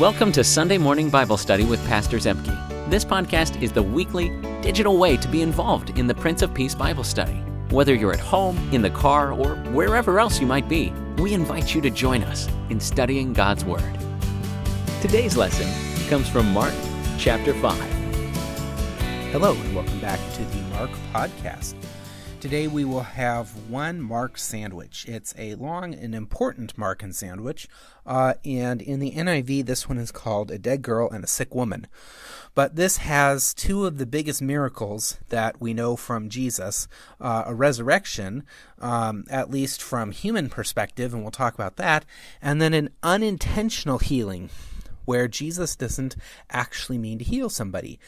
Welcome to Sunday Morning Bible Study with Pastor Zemke. This podcast is the weekly, digital way to be involved in the Prince of Peace Bible study. Whether you're at home, in the car, or wherever else you might be, we invite you to join us in studying God's Word. Today's lesson comes from Mark chapter 5. Hello, and welcome back to the Mark podcast. Today we will have one Mark sandwich. It's a long and important Markan sandwich, and in the NIV, this one is called A Dead Girl and a Sick Woman. But this has two of the biggest miracles that we know from Jesus, a resurrection, at least from human perspective, and we'll talk about that, and then an unintentional healing, where Jesus doesn't actually mean to heal somebody.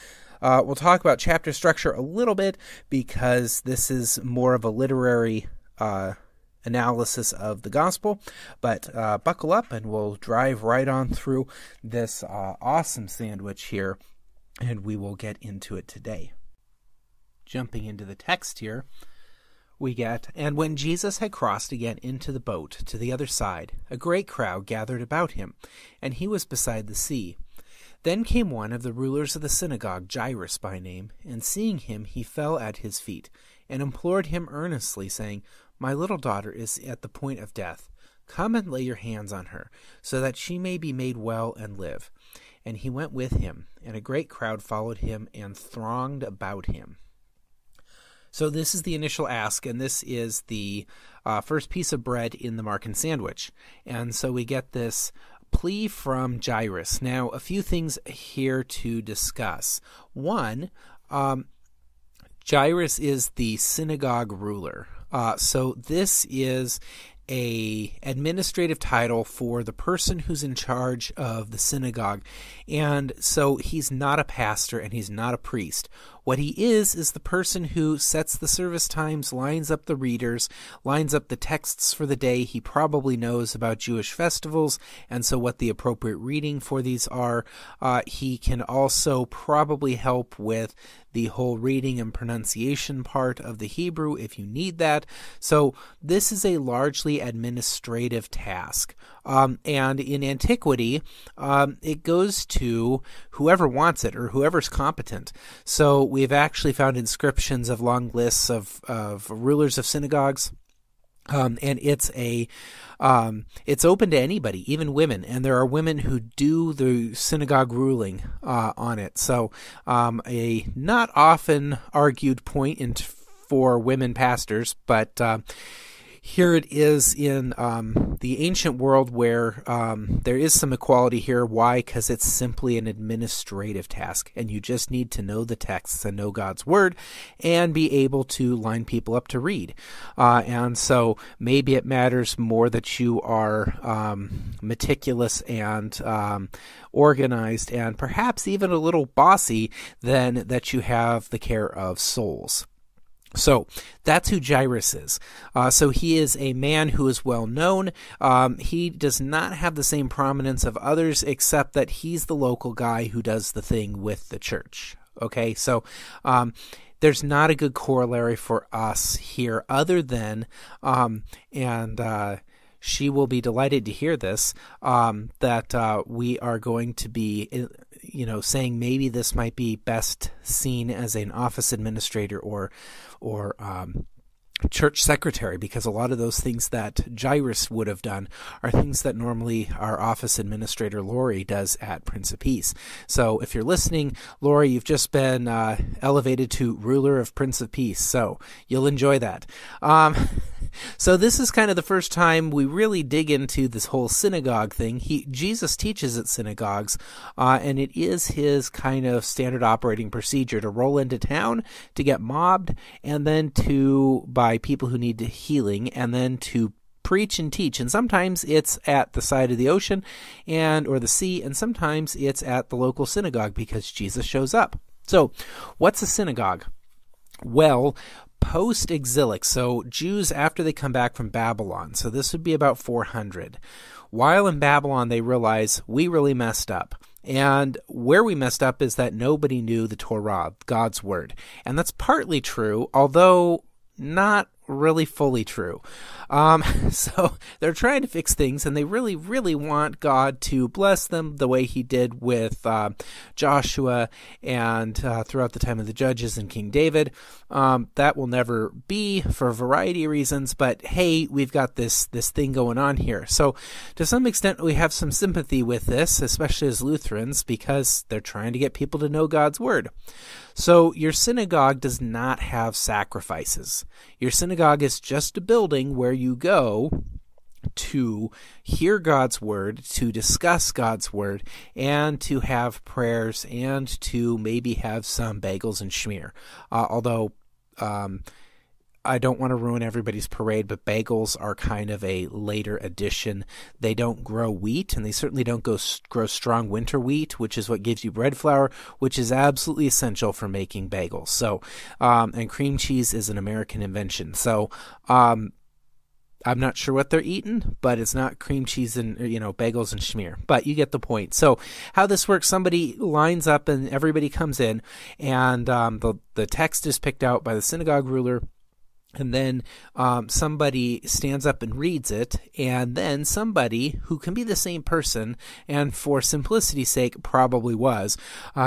We'll talk about chapter structure a little bit because this is more of a literary analysis of the gospel, but buckle up and we'll drive right on through this awesome sandwich here, and we will get into it today. Jumping into the text here, we get, "And when Jesus had crossed again into the boat to the other side, a great crowd gathered about him, and he was beside the sea. Then came one of the rulers of the synagogue, Jairus by name, and seeing him, he fell at his feet, and implored him earnestly, saying, 'My little daughter is at the point of death. Come and lay your hands on her, so that she may be made well and live.' And he went with him, and a great crowd followed him and thronged about him." So this is the initial ask, and this is the first piece of bread in the Markan sandwich. And so we get this plea from Jairus. Now, a few things here to discuss. One, Jairus is the synagogue ruler. So this is a administrative title for the person who's in charge of the synagogue. And so he's not a pastor and he's not a priest. What he is the person who sets the service times, lines up the readers, lines up the texts for the day. He probably knows about Jewish festivals, and so what the appropriate reading for these are. He can also probably help with the whole reading and pronunciation part of the Hebrew if you need that. So this is a largely administrative task. And in antiquity, it goes to whoever wants it or whoever's competent. So we've actually found inscriptions of long lists of rulers of synagogues. And it's open to anybody, even women, and there are women who do the synagogue ruling on it. So a not often argued point for women pastors, but here it is in the ancient world where there is some equality here. Why? Because it's simply an administrative task, and you just need to know the texts and know God's Word and be able to line people up to read. And so maybe it matters more that you are meticulous and organized and perhaps even a little bossy than that you have the care of souls. So that's who Jairus is. So he is a man who is well known. He does not have the same prominence of others, except that he's the local guy who does the thing with the church. Okay, so there's not a good corollary for us here other than, she will be delighted to hear this, that we are going to be saying maybe this might be best seen as an office administrator or church secretary, because a lot of those things that Jairus would have done are things that normally our office administrator Lori does at Prince of Peace. So if you're listening, Lori, you've just been elevated to ruler of Prince of Peace, so you'll enjoy that. So this is kind of the first time we really dig into this whole synagogue thing. Jesus teaches at synagogues, and it is his kind of standard operating procedure to roll into town, to get mobbed, and then by people who need healing, and then to preach and teach. And sometimes it's at the side of the ocean or the sea, and sometimes it's at the local synagogue because Jesus shows up. So what's a synagogue? Well, post-exilic, so Jews after they come back from Babylon, so this would be about 400. While in Babylon, they realize we really messed up. And where we messed up is that nobody knew the Torah, God's Word. And that's partly true, although not really fully true. So they're trying to fix things, and they really, really want God to bless them the way he did with Joshua and throughout the time of the judges and King David. That will never be for a variety of reasons, but hey, we've got this thing going on here. So to some extent, we have some sympathy with this, especially as Lutherans, because they're trying to get people to know God's word. So your synagogue does not have sacrifices. Your synagogue is just a building where you go to hear God's word, to discuss God's word, and to have prayers, and to maybe have some bagels and schmear. Although I don't want to ruin everybody's parade, but bagels are kind of a later addition. They don't grow wheat, and they certainly don't grow strong winter wheat, which is what gives you bread flour, which is absolutely essential for making bagels. So, and cream cheese is an American invention. So, I'm not sure what they're eating, but it's not cream cheese and, bagels and schmear. But you get the point. So how this works, somebody lines up and everybody comes in, and the text is picked out by the synagogue ruler. And then somebody stands up and reads it, and then somebody who can be the same person, and for simplicity's sake probably was,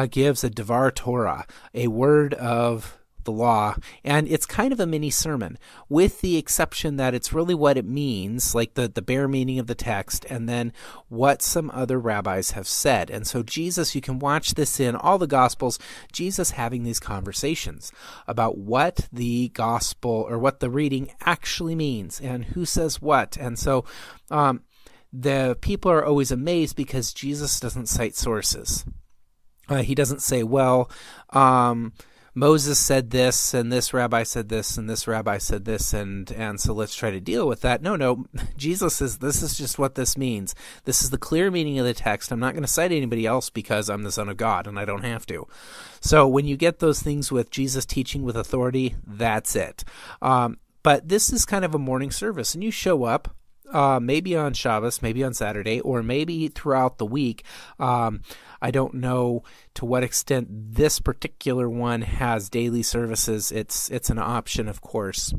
gives a Devar Torah, a word of the law, and it's kind of a mini sermon, with the exception that it's really what it means, like the bare meaning of the text, and then what some other rabbis have said. And so Jesus, you can watch this in all the Gospels, Jesus having these conversations about what the Gospel or what the reading actually means, and who says what. And so the people are always amazed because Jesus doesn't cite sources. He doesn't say, Moses said this, and this rabbi said this, and this rabbi said this, and so let's try to deal with that. No, Jesus says, this is just what this means. This is the clear meaning of the text. I'm not going to cite anybody else because I'm the Son of God, and I don't have to. So when you get those things with Jesus teaching with authority, that's it. But this is kind of a morning service, and you show up, maybe on Shabbos, maybe on Saturday, or maybe throughout the week. I don't know to what extent this particular one has daily services. It's an option, of course,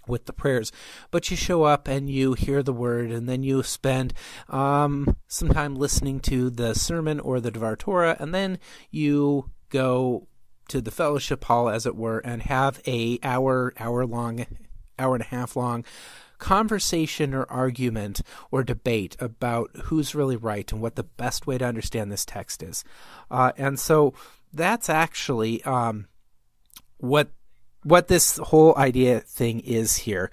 with the prayers. But you show up and you hear the word, and then you spend some time listening to the sermon or the Devar Torah, and then you go to the fellowship hall, as it were, and have a hour and a half long conversation or argument or debate about who's really right and what the best way to understand this text is. And so that's actually what this whole idea thing is here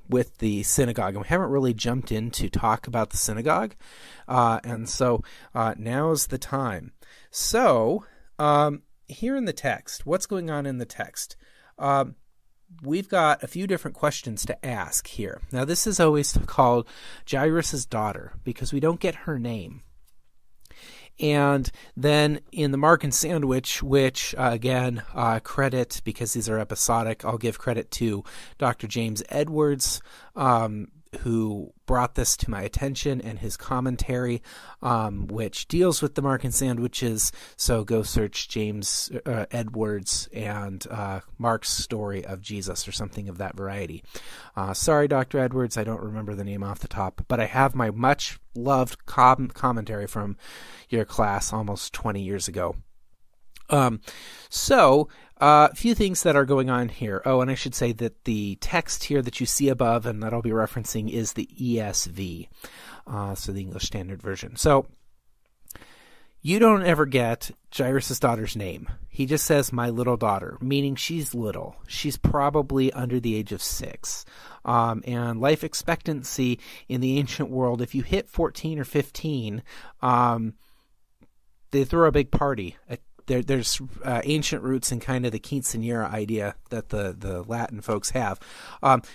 with the synagogue. And we haven't really jumped in to talk about the synagogue. And so now's the time. So here in the text, what's going on in the text? We've got a few different questions to ask here. Now, this is always called Jairus' daughter because we don't get her name. And then in the Markan sandwich, which, again, credit, because these are episodic, I'll give credit to Dr. James Edwards, who brought this to my attention, and his commentary, which deals with the Markan sandwiches. So go search James Edwards and Mark's story of Jesus or something of that variety. Sorry, Dr. Edwards, I don't remember the name off the top, but I have my much loved commentary from your class almost 20 years ago. So a few things that are going on here. Oh, and I should say that the text here that you see above and that I'll be referencing is the ESV, so the English Standard Version. So you don't ever get Jairus' daughter's name. He just says, my little daughter, meaning she's little. She's probably under the age of 6. And life expectancy in the ancient world, if you hit 14 or 15, they throw a big party. There's ancient roots in kind of the quinceañera idea that the Latin folks have,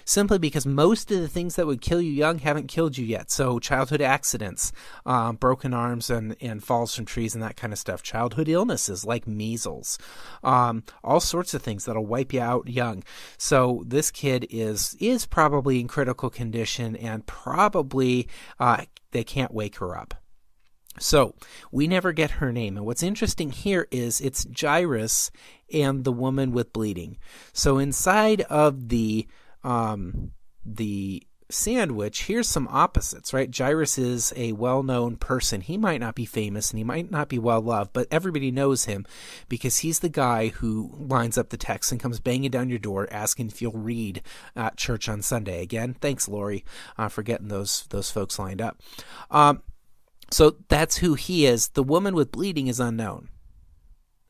simply because most of the things that would kill you young haven't killed you yet. So childhood accidents, broken arms and falls from trees and that kind of stuff, childhood illnesses like measles, all sorts of things that'll wipe you out young. So this kid is probably in critical condition, and probably they can't wake her up. So we never get her name. And what's interesting here is it's Jairus and the woman with bleeding. So inside of the the sandwich, here's some opposites, right? Jairus is a well-known person. He might not be famous and he might not be well-loved, but everybody knows him because he's the guy who lines up the text and comes banging down your door asking if you'll read at church on Sunday. Again, thanks, Lori, for getting those folks lined up. So that's who he is. The woman with bleeding is unknown.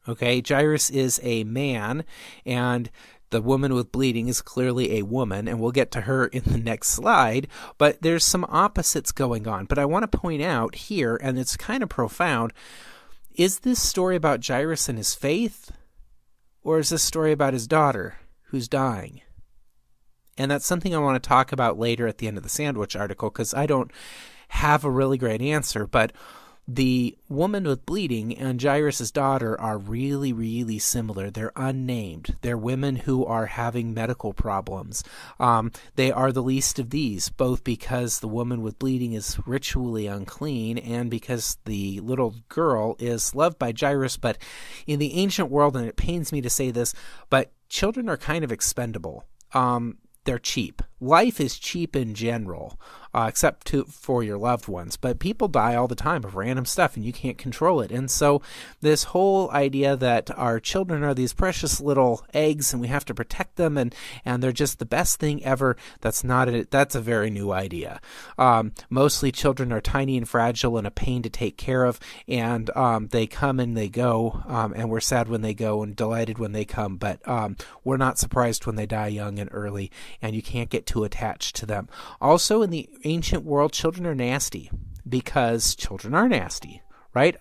Okay, Jairus is a man, and the woman with bleeding is clearly a woman, and we'll get to her in the next slide, but there's some opposites going on. But I want to point out here, and it's kind of profound, is this story about Jairus and his faith, or is this story about his daughter who's dying? And that's something I want to talk about later at the end of the sandwich article, because I don't have a really great answer, but the woman with bleeding and Jairus' daughter are really, really similar. They're unnamed. They're women who are having medical problems. They are the least of these, both because the woman with bleeding is ritually unclean and because the little girl is loved by Jairus. But in the ancient world, and it pains me to say this, but children are kind of expendable. They're cheap. Life is cheap in general, except for your loved ones. But people die all the time of random stuff, and you can't control it. And so this whole idea that our children are these precious little eggs, and we have to protect them, and they're just the best thing ever, that's a very new idea. Mostly children are tiny and fragile and a pain to take care of, and they come and they go, and we're sad when they go and delighted when they come, but we're not surprised when they die young and early, and you can't get too attached to them. Also, in the ancient world, children are nasty because children are nasty, right?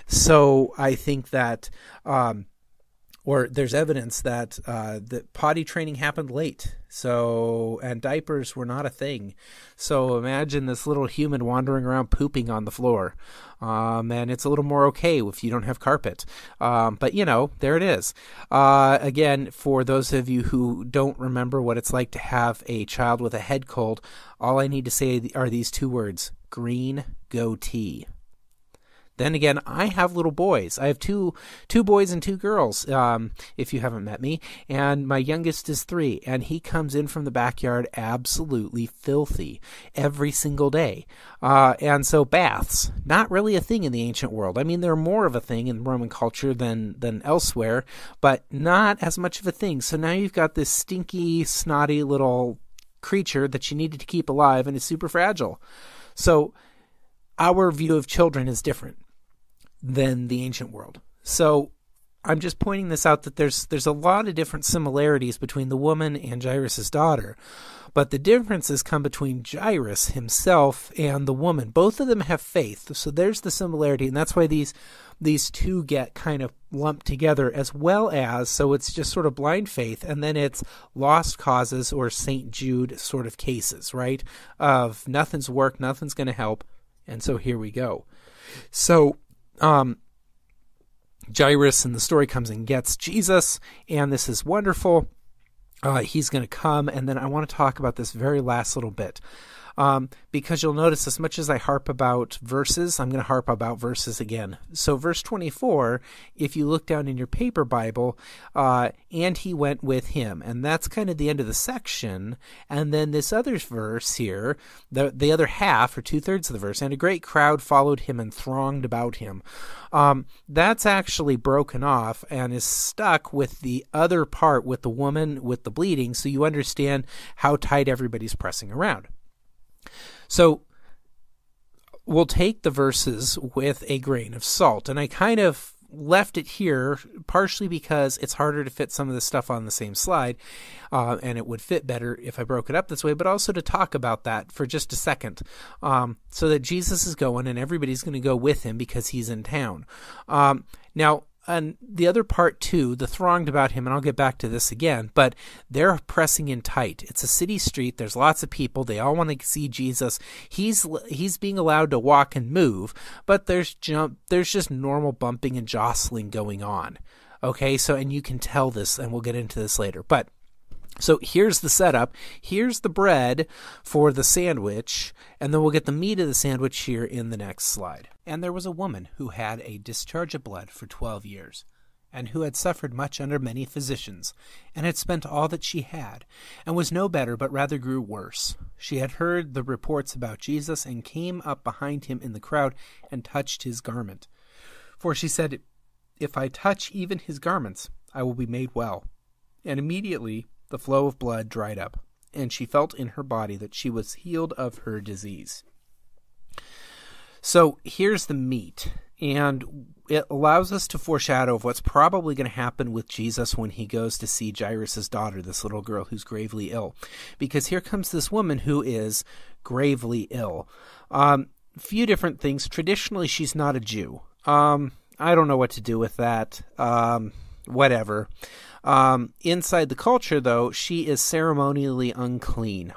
So I think that, or there's evidence that that potty training happened late. So, and diapers were not a thing. So imagine this little human wandering around pooping on the floor. And it's a little more okay if you don't have carpet. But, there it is. Again, for those of you who don't remember what it's like to have a child with a head cold, all I need to say are these two words: green goatee. Then again, I have little boys. I have two boys and two girls, if you haven't met me. And my youngest is 3, and he comes in from the backyard absolutely filthy every single day. And so baths, not really a thing in the ancient world. I mean, they're more of a thing in Roman culture than elsewhere, but not as much of a thing. So now you've got this stinky, snotty little creature that you needed to keep alive, and is super fragile. So our view of children is different than the ancient world. So I'm just pointing this out, that there's a lot of different similarities between the woman and Jairus' daughter, but the differences come between Jairus himself and the woman. Both of them have faith, so there's the similarity, and that's why these two get kind of lumped together, as well as, so it's just sort of blind faith, and then it's lost causes or St. Jude sort of cases, right? Of nothing's worked, nothing's going to help, and so here we go. So Jairus in the story comes and gets Jesus, and this is wonderful. He's going to come, and then I want to talk about this very last little bit. Because you'll notice, as much as I harp about verses, I'm going to harp about verses again. So verse 24, if you look down in your paper Bible, and he went with him. And that's kind of the end of the section. And then this other verse here, the other half, or 2/3 of the verse, and a great crowd followed him and thronged about him. That's actually broken off and is stuck with the other part, with the woman with the bleeding, so you understand how tight everybody's pressing around. So we'll take the verses with a grain of salt, and I kind of left it here partially because it's harder to fit some of this stuff on the same slide, and it would fit better if I broke it up this way, but also to talk about that for just a second, so that Jesus is going and everybody's going to go with him because he's in town. Now, and the other part too, the thronged about him, and I'll get back to this again, but they're pressing in tight. It's a city street. There's lots of people. They all want to see Jesus. He's being allowed to walk and move, but there's just normal bumping and jostling going on. Okay, so, and you can tell this, and we'll get into this later. But so here's the setup. Here's the bread for the sandwich, and then we'll get the meat of the sandwich here in the next slide. And there was a woman who had a discharge of blood for 12 years. and who had suffered much under many physicians, and had spent all that she had, and was no better, but rather grew worse. She had heard the reports about Jesus, and came up behind him in the crowd, and touched his garment. For she said, "If I touch even his garments, I will be made well." And immediately the flow of blood dried up, and she felt in her body that she was healed of her disease. So here's the meat, and it allows us to foreshadow of what's probably going to happen with Jesus when he goes to see Jairus' daughter, this little girl who's gravely ill. Because here comes this woman who is gravely ill. Few different things. Traditionally, she's not a Jew. I don't know what to do with that. Whatever. Inside the culture, though, she is ceremonially unclean.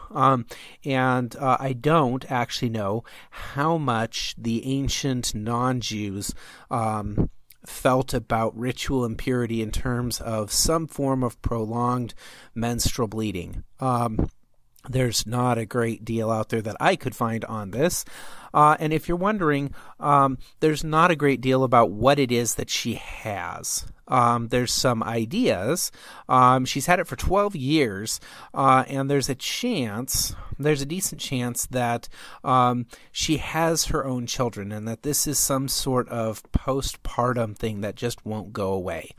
And I don't actually know how much the ancient non-Jews felt about ritual impurity in terms of some form of prolonged menstrual bleeding. There's not a great deal out there that I could find on this. And if you're wondering, there's not a great deal about what it is that she has. There's some ideas. She's had it for 12 years, and there's a decent chance that she has her own children, and that this is some sort of postpartum thing that just won't go away.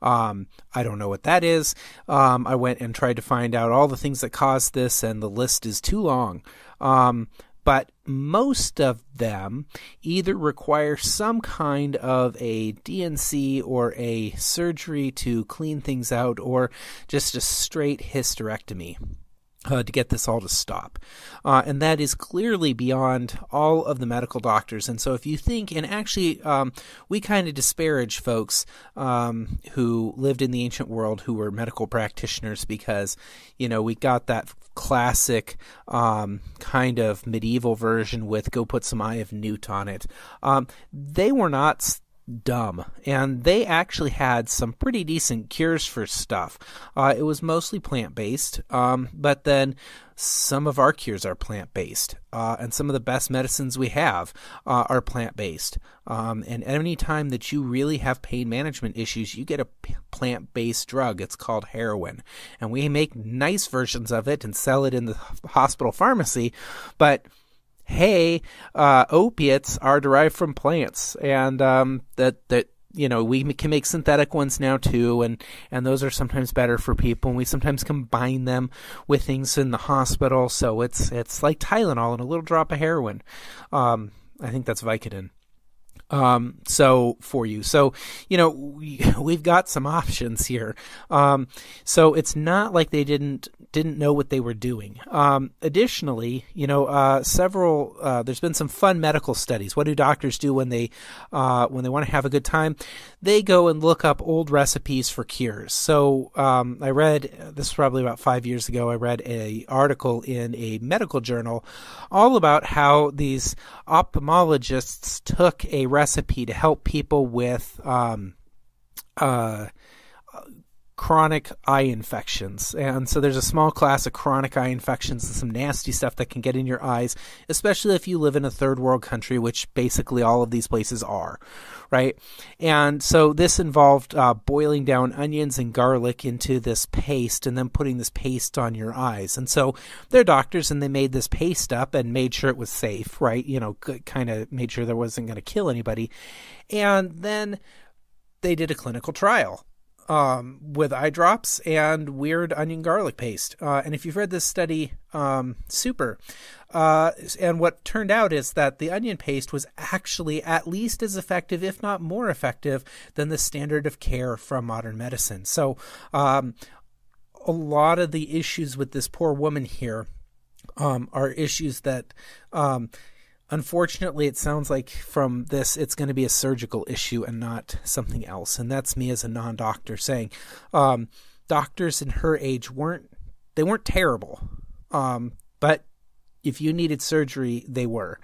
I don't know what that is. I went and tried to find out all the things that caused this, and the list is too long. But most of them either require some kind of a D&C or a surgery to clean things out, or just a straight hysterectomy to get this all to stop. And that is clearly beyond all of the medical doctors. And so if you think, and actually we kind of disparage folks who lived in the ancient world who were medical practitioners, because, we got that classic kind of medieval version with go put some Eye of Newt on it. They were not dumb, and they actually had some pretty decent cures for stuff. It was mostly plant-based, but then some of our cures are plant-based, and some of the best medicines we have are plant-based. And any time that you really have pain management issues, you get a plant-based drug. It's called heroin, and we make nice versions of it and sell it in the hospital pharmacy, but hey, opiates are derived from plants, and we can make synthetic ones now too, and those are sometimes better for people, and we sometimes combine them with things in the hospital, so it's like Tylenol and a little drop of heroin. I think that's Vicodin. So for you. So, we've got some options here. So it's not like they didn't know what they were doing. Additionally, there's been some fun medical studies. What do doctors do when they want to have a good time? They go and look up old recipes for cures. So, I read, this was probably about 5 years ago, I read an article in a medical journal all about how these ophthalmologists took a recipe to help people with chronic eye infections. And so there's a small class of chronic eye infections and some nasty stuff that can get in your eyes, especially if you live in a third world country, which basically all of these places are, right? And so this involved boiling down onions and garlic into this paste and then putting this paste on your eyes. And so they're doctors, and they made this paste up and made sure it was safe, right? Kind of made sure there wasn't going to kill anybody. And then they did a clinical trial with eye drops and weird onion garlic paste. And if you've read this study, super. And what turned out is that the onion paste was actually at least as effective, if not more effective, than the standard of care from modern medicine. So a lot of the issues with this poor woman here are issues that unfortunately, it sounds like from this, it's going to be a surgical issue and not something else. And that's me as a non-doctor saying, doctors in her age weren't terrible. But if you needed surgery, they were.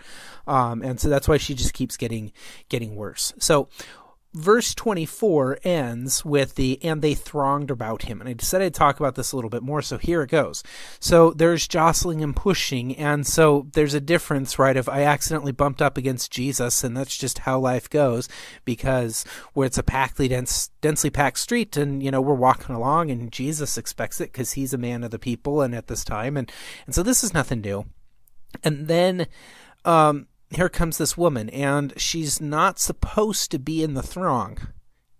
And so that's why she just keeps getting worse. So verse 24 ends with and they thronged about him. And I said I'd talk about this a little bit more, so here it goes. So there's jostling and pushing, and so there's a difference, right, if I accidentally bumped up against Jesus, and that's just how life goes, because where it's a densely packed street, and, we're walking along, and Jesus expects it because he's a man of the people, and at this time, and so this is nothing new. And then, here comes this woman, and she's not supposed to be in the throng.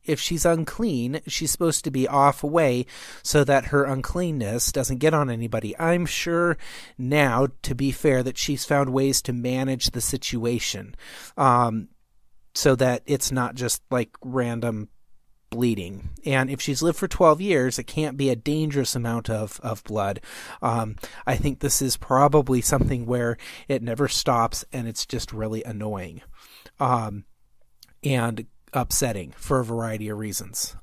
If she's unclean, she's supposed to be off away so that her uncleanness doesn't get on anybody. I'm sure now, to be fair, that she's found ways to manage the situation so that it's not just like random bleeding. And if she's lived for 12 years, it can't be a dangerous amount of blood. I think this is probably something where it never stops, and it's just really annoying and upsetting for a variety of reasons.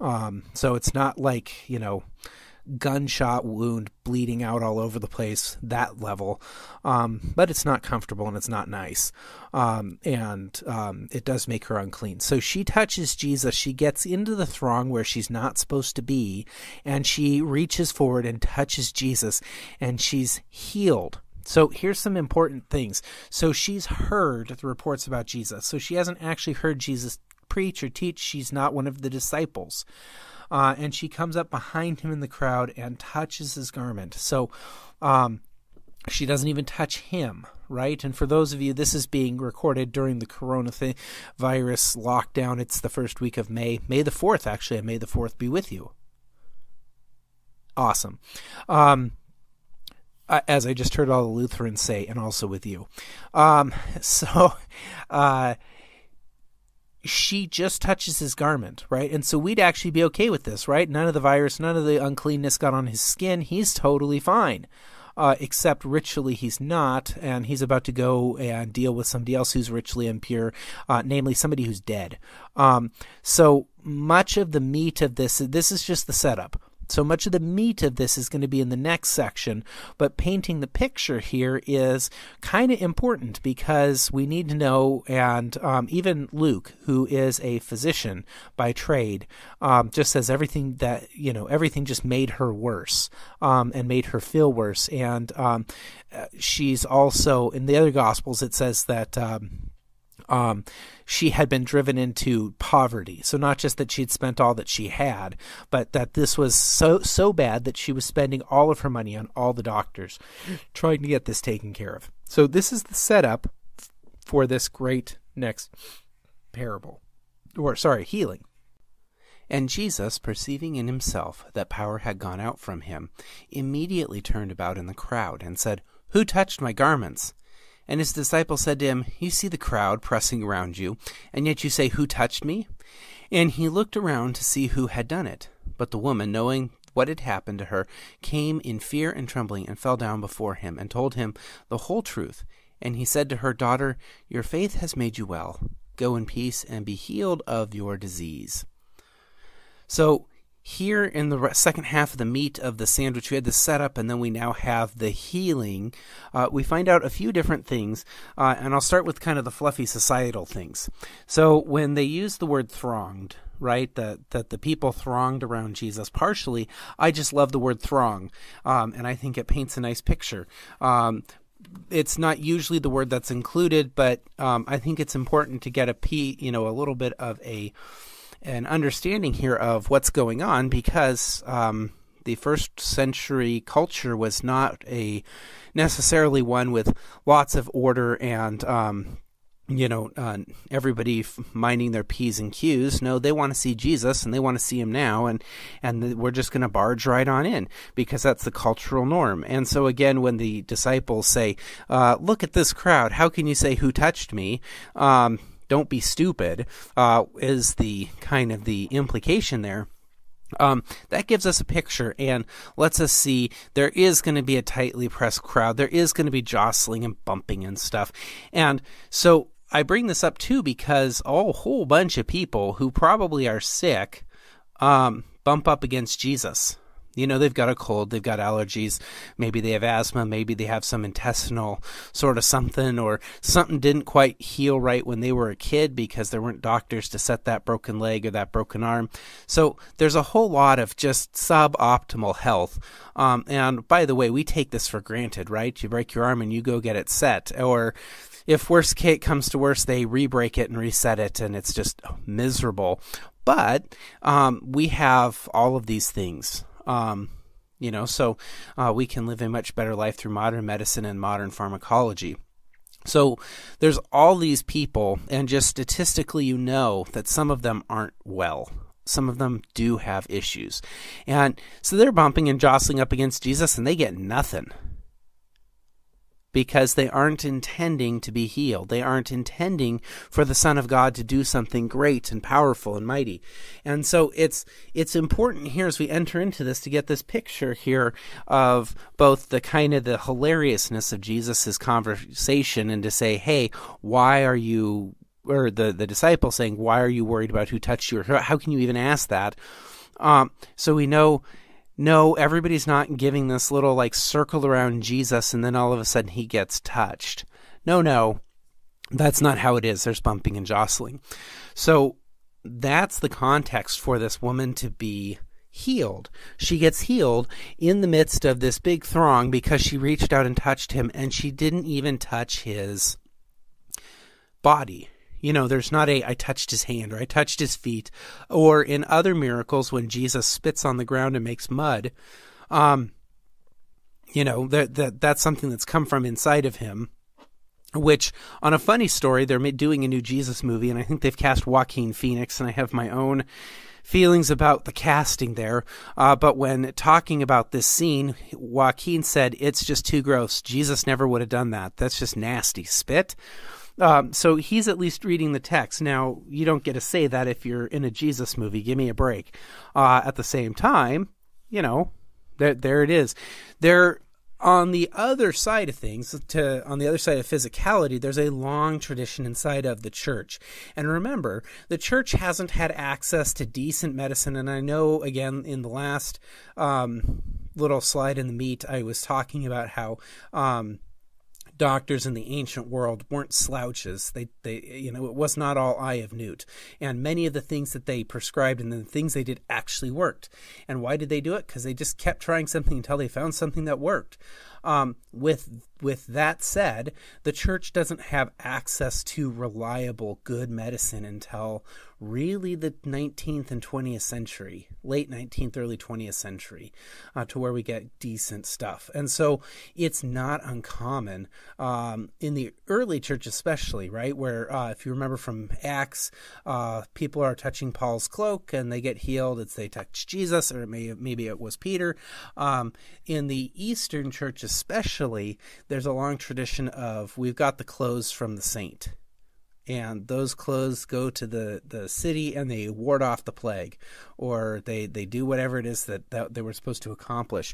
So it's not like, gunshot wound bleeding out all over the place, that level. But it's not comfortable and it's not nice. And it does make her unclean. So she touches Jesus. She gets into the throng where she's not supposed to be, and she reaches forward and touches Jesus, and she's healed. So here's some important things. So she's heard the reports about Jesus. So she hasn't actually heard Jesus preach or teach. She's not one of the disciples. And she comes up behind him in the crowd and touches his garment. So she doesn't even touch him, right? And for those of you, this is being recorded during the coronavirus lockdown. It's the first week of May. May the 4th, actually. And May the 4th be with you. Awesome. As I just heard all the Lutherans say, and also with you. She just touches his garment, right? And so we'd actually be okay with this, right? None of the virus, none of the uncleanness got on his skin. He's totally fine, except ritually he's not, and he's about to go and deal with somebody else who's ritually impure, namely somebody who's dead. So much of the meat of this is just the setup. So much of the meat of this is going to be in the next section, but painting the picture here is kind of important because we need to know, and even Luke, who is a physician by trade, just says everything everything just made her worse and made her feel worse. And she's also, in the other Gospels, it says that she had been driven into poverty. So not just that she'd spent all that she had, but that this was so bad that she was spending all of her money on all the doctors trying to get this taken care of. So this is the setup for this great next healing. And Jesus, perceiving in himself that power had gone out from him, immediately turned about in the crowd and said, "Who touched my garments?" And his disciples said to him, "You see the crowd pressing around you, and yet you say, 'Who touched me?'" And he looked around to see who had done it. But the woman, knowing what had happened to her, came in fear and trembling and fell down before him and told him the whole truth. And he said to her, "Daughter, your faith has made you well. Go in peace and be healed of your disease." So here in the second half of the meat of the sandwich, we had the setup, and then we now have the healing. We find out a few different things, and I'll start with kind of the fluffy societal things. So when they use the word thronged, right, that the people thronged around Jesus, partially, I just love the word throng, and I think it paints a nice picture. It's not usually the word that's included, but I think it's important to get a little bit of an understanding here of what's going on, because the first century culture was not necessarily one with lots of order and everybody minding their P's and Q's. No, they want to see Jesus, and they want to see him now, and we're just going to barge right on in because that's the cultural norm. And so again, when the disciples say, "Look at this crowd, how can you say, 'Who touched me?' Don't be stupid," is the kind of the implication there. That gives us a picture and lets us see there is going to be a tightly pressed crowd. There is going to be jostling and bumping and stuff. And so I bring this up too because a whole bunch of people who probably are sick bump up against Jesus. They've got a cold, they've got allergies, maybe they have asthma, maybe they have some intestinal sort of something, or something didn't quite heal right when they were a kid because there weren't doctors to set that broken leg or that broken arm. So there's a whole lot of just suboptimal health. And by the way, we take this for granted, right? You break your arm and you go get it set. Or if worst case comes to worst, they re-break it and reset it, and it's just miserable. But we have all of these things. So we can live a much better life through modern medicine and modern pharmacology. So there's all these people, and just statistically, that some of them aren't well. Some of them do have issues. And so they're bumping and jostling up against Jesus, and they get nothing. Because they aren't intending to be healed. They aren't intending for the Son of God to do something great and powerful and mighty. And so it's important here as we enter into this to get this picture here of both the kind of the hilariousness of Jesus's conversation, and to say, hey, why are you, or the disciple saying, why are you worried about who touched you, or how can you even ask that? So we know, no, everybody's not giving this little circle around Jesus and then all of a sudden he gets touched. No, that's not how it is. There's bumping and jostling. So that's the context for this woman to be healed. She gets healed in the midst of this big throng because she reached out and touched him, and she didn't even touch his body. There's not I touched his hand or I touched his feet, or in other miracles when Jesus spits on the ground and makes mud. That's something that's come from inside of him, which, on a funny story, they're doing a new Jesus movie, and I think they've cast Joaquin Phoenix, and I have my own feelings about the casting there. But when talking about this scene, Joaquin said, it's just too gross. Jesus never would have done that. That's just nasty. Spit. So he's at least reading the text. Now, you don't get to say that if you're in a Jesus movie. Give me a break. At the same time, there it is. On the other side of things, on the other side of physicality, there's a long tradition inside of the church. And remember, the church hasn't had access to decent medicine. And I know, again, in the last little slide in the meat, I was talking about how doctors in the ancient world weren't slouches. It was not all eye of newt. And many of the things that they prescribed and the things they did actually worked. And why did they do it? Because they just kept trying something until they found something that worked. With that said, the church doesn't have access to reliable, good medicine until really the 19th and 20th century, late 19th, early 20th century, to where we get decent stuff. And so it's not uncommon in the early church especially, right, where if you remember from Acts, people are touching Paul's cloak and they get healed. They touch Jesus, or maybe it was Peter. In the Eastern church especially, there's a long tradition of we've got the clothes from the saint. And those clothes go to the city and they ward off the plague, or they do whatever it is that they were supposed to accomplish.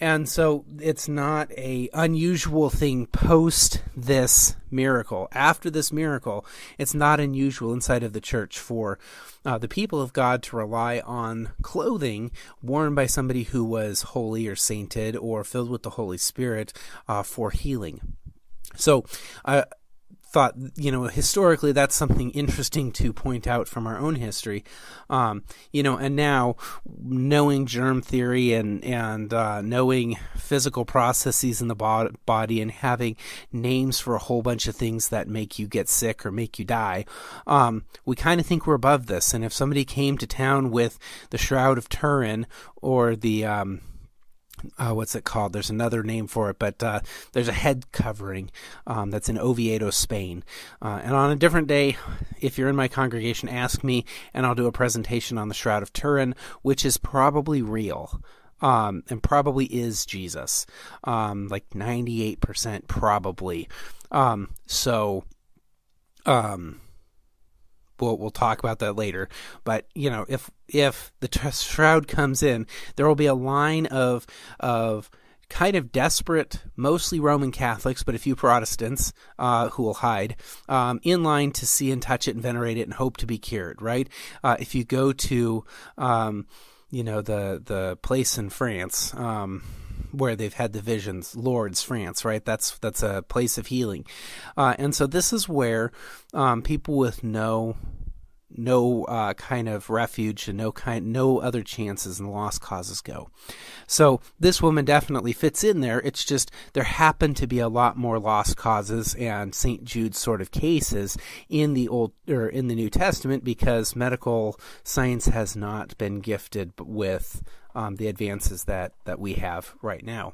And so it's not a unusual thing post this miracle. After this miracle, it's not unusual inside of the church for the people of God to rely on clothing worn by somebody who was holy or sainted or filled with the Holy Spirit for healing. So thought, historically that's something interesting to point out from our own history. And now knowing germ theory and knowing physical processes in the body and having names for a whole bunch of things that make you get sick or make you die, we kind of think we're above this. And if somebody came to town with the Shroud of Turin or the what's it called? There's another name for it, but there's a head covering that's in Oviedo, Spain. And on a different day, if you're in my congregation, ask me, and I'll do a presentation on the Shroud of Turin, which is probably real. And probably is Jesus. 98% probably. We'll talk about that later. But, if the shroud comes in, there will be a line of kind of desperate, mostly Roman Catholics, but a few Protestants who will hide, in line to see and touch it and venerate it and hope to be cured, right? If you go to the place in France, where they've had the visions, Lourdes, France, right? That's a place of healing. And so this is where people with no kind of refuge and no other chances and lost causes go. So this woman definitely fits in there. It's just there happen to be a lot more lost causes and St. Jude sort of cases in the New Testament, because medical science has not been gifted with the advances that we have right now.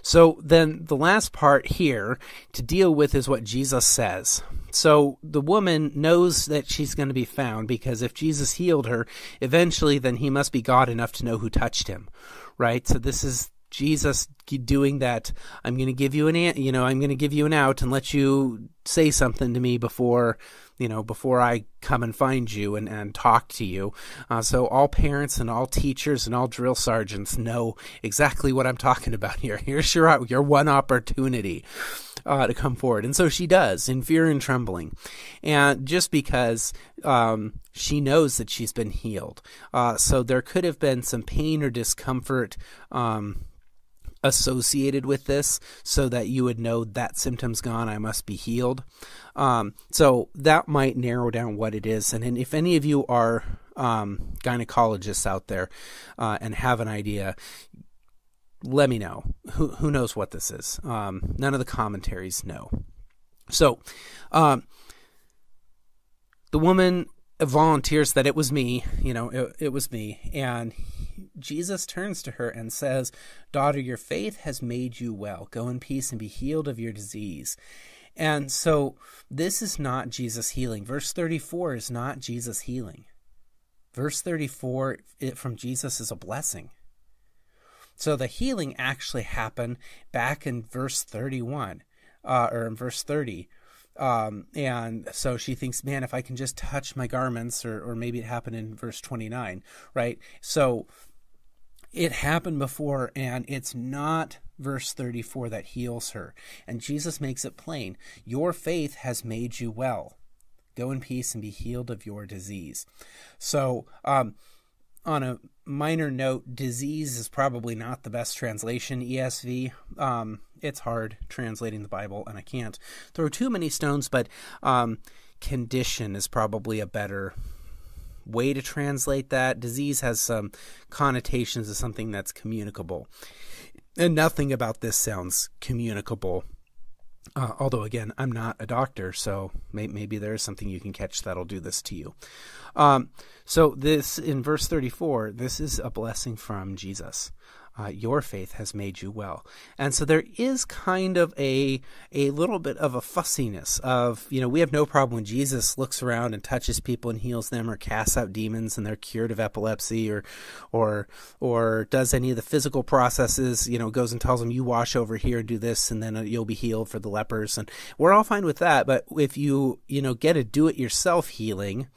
So then the last part here to deal with is what Jesus says. So the woman knows that she's going to be found, because if Jesus healed her, eventually then he must be God enough to know who touched him, right? So this is Jesus doing that. I'm going to give you I'm going to give you an out and let you say something to me before I come and find you and talk to you. So all parents and all teachers and all drill sergeants know exactly what I'm talking about here. Here's your one opportunity to come forward. And so she does, in fear and trembling. And just because she knows that she's been healed. So there could have been some pain or discomfort associated with this, so that you would know that symptom's gone, I must be healed. So that might narrow down what it is. And if any of you are gynecologists out there and have an idea, let me know. Who knows what this is? None of the commentaries know. So the woman volunteers that it was me, it was me. And Jesus turns to her and says, "Daughter, your faith has made you well. Go in peace and be healed of your disease." And so this is not Jesus healing. Verse 34 is not Jesus healing. Verse 34 from Jesus is a blessing. So the healing actually happened back in verse 31, or in verse 30. And so she thinks, man, if I can just touch my garments, or maybe it happened in verse 29, right? So it happened before, and it's not verse 34 that heals her. And Jesus makes it plain. Your faith has made you well. Go in peace and be healed of your disease. So, on a minor note, disease is probably not the best translation, ESV. It's hard translating the Bible, and I can't throw too many stones, but condition is probably a better way to translate that. Disease has some connotations of something that's communicable, and nothing about this sounds communicable. Although, again, I'm not a doctor, so maybe there's something you can catch that'll do this to you. So this, in verse 34, this is a blessing from Jesus. Your faith has made you well. And so there is kind of a little bit of a fussiness of, we have no problem when Jesus looks around and touches people and heals them, or casts out demons and they're cured of epilepsy, or does any of the physical processes, goes and tells them, you wash over here and do this, and then you'll be healed for the lepers. And we're all fine with that. But if you get a do-it-yourself healing,